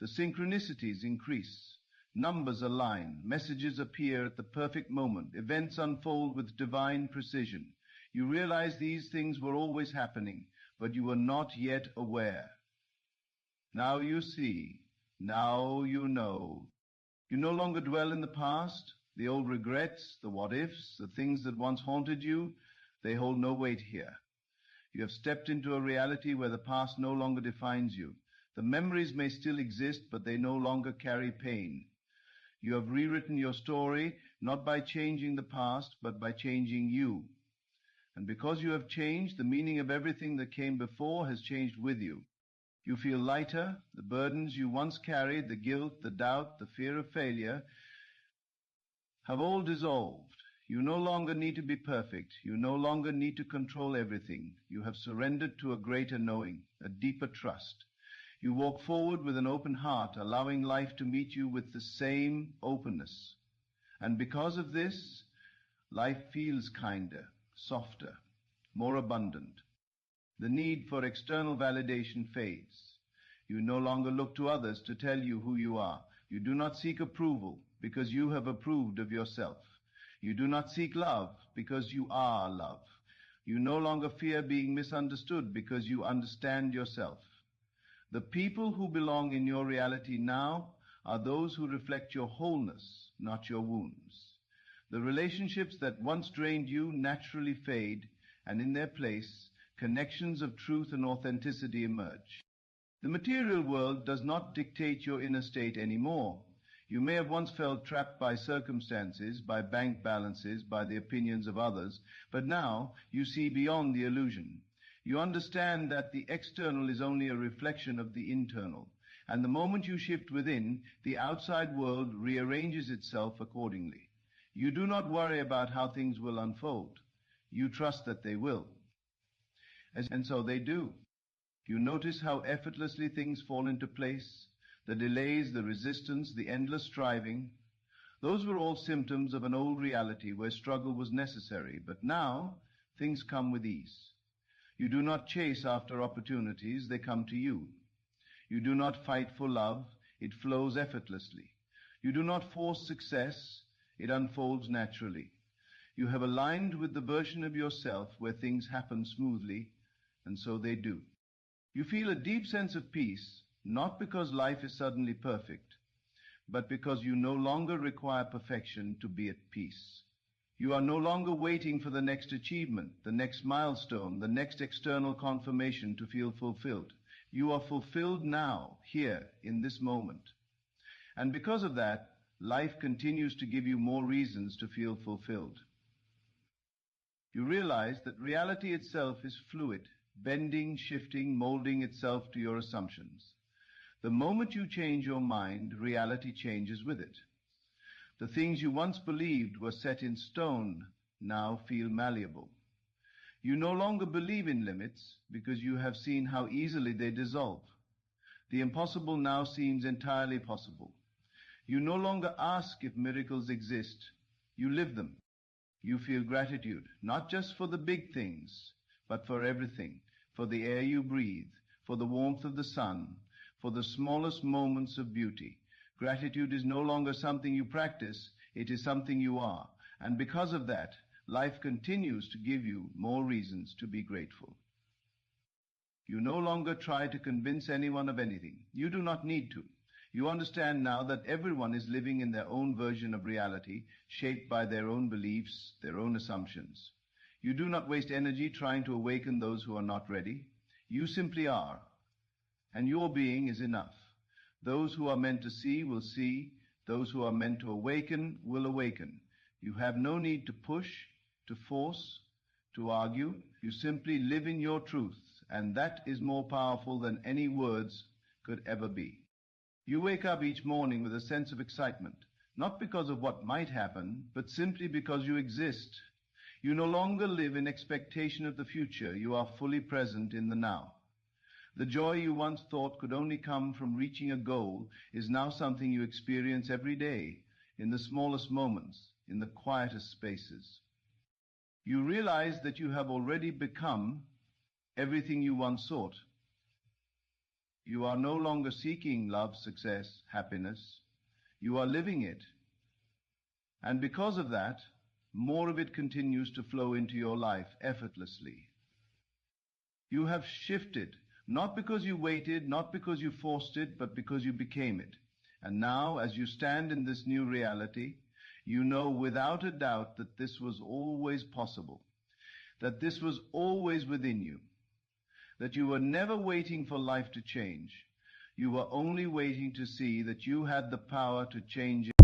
The synchronicities increase. Numbers align. Messages appear at the perfect moment. Events unfold with divine precision. You realize these things were always happening, but you were not yet aware. Now you see. Now you know. You no longer dwell in the past. The old regrets, the what-ifs, the things that once haunted you, they hold no weight here. You have stepped into a reality where the past no longer defines you. The memories may still exist, but they no longer carry pain. You have rewritten your story, not by changing the past, but by changing you. And because you have changed, the meaning of everything that came before has changed with you. You feel lighter. The burdens you once carried, the guilt, the doubt, the fear of failure, have all dissolved. You no longer need to be perfect. You no longer need to control everything. You have surrendered to a greater knowing, a deeper trust. You walk forward with an open heart, allowing life to meet you with the same openness. And because of this, life feels kinder, softer, more abundant. The need for external validation fades. You no longer look to others to tell you who you are. You do not seek approval because you have approved of yourself. You do not seek love because you are love. You no longer fear being misunderstood because you understand yourself. The people who belong in your reality now are those who reflect your wholeness, not your wounds. The relationships that once drained you naturally fade, and in their place, connections of truth and authenticity emerge. The material world does not dictate your inner state anymore. You may have once felt trapped by circumstances, by bank balances, by the opinions of others, but now you see beyond the illusion. You understand that the external is only a reflection of the internal, and the moment you shift within, the outside world rearranges itself accordingly. You do not worry about how things will unfold. You trust that they will. And so they do. You notice how effortlessly things fall into place, the delays, the resistance, the endless striving. Those were all symptoms of an old reality where struggle was necessary, but now things come with ease. You do not chase after opportunities, they come to you. You do not fight for love, it flows effortlessly. You do not force success, it unfolds naturally. You have aligned with the version of yourself where things happen smoothly, and so they do. You feel a deep sense of peace, not because life is suddenly perfect, but because you no longer require perfection to be at peace. You are no longer waiting for the next achievement, the next milestone, the next external confirmation to feel fulfilled. You are fulfilled now, here, in this moment. And because of that, life continues to give you more reasons to feel fulfilled. You realize that reality itself is fluid, bending, shifting, molding itself to your assumptions. The moment you change your mind, reality changes with it. The things you once believed were set in stone now feel malleable. You no longer believe in limits because you have seen how easily they dissolve. The impossible now seems entirely possible. You no longer ask if miracles exist. You live them. You feel gratitude, not just for the big things, but for everything, for the air you breathe, for the warmth of the sun, for the smallest moments of beauty. Gratitude is no longer something you practice, it is something you are. And because of that, life continues to give you more reasons to be grateful. You no longer try to convince anyone of anything. You do not need to. You understand now that everyone is living in their own version of reality, shaped by their own beliefs, their own assumptions. You do not waste energy trying to awaken those who are not ready. You simply are. And your being is enough. Those who are meant to see will see. Those who are meant to awaken will awaken. You have no need to push, to force, to argue. You simply live in your truth, and that is more powerful than any words could ever be. You wake up each morning with a sense of excitement, not because of what might happen, but simply because you exist. You no longer live in expectation of the future. You are fully present in the now. The joy you once thought could only come from reaching a goal is now something you experience every day, in the smallest moments, in the quietest spaces. You realize that you have already become everything you once sought. You are no longer seeking love, success, happiness. You are living it. And because of that, more of it continues to flow into your life effortlessly. You have shifted, not because you waited, not because you forced it, but because you became it. And now, as you stand in this new reality, you know without a doubt that this was always possible, that this was always within you, that you were never waiting for life to change. You were only waiting to see that you had the power to change it.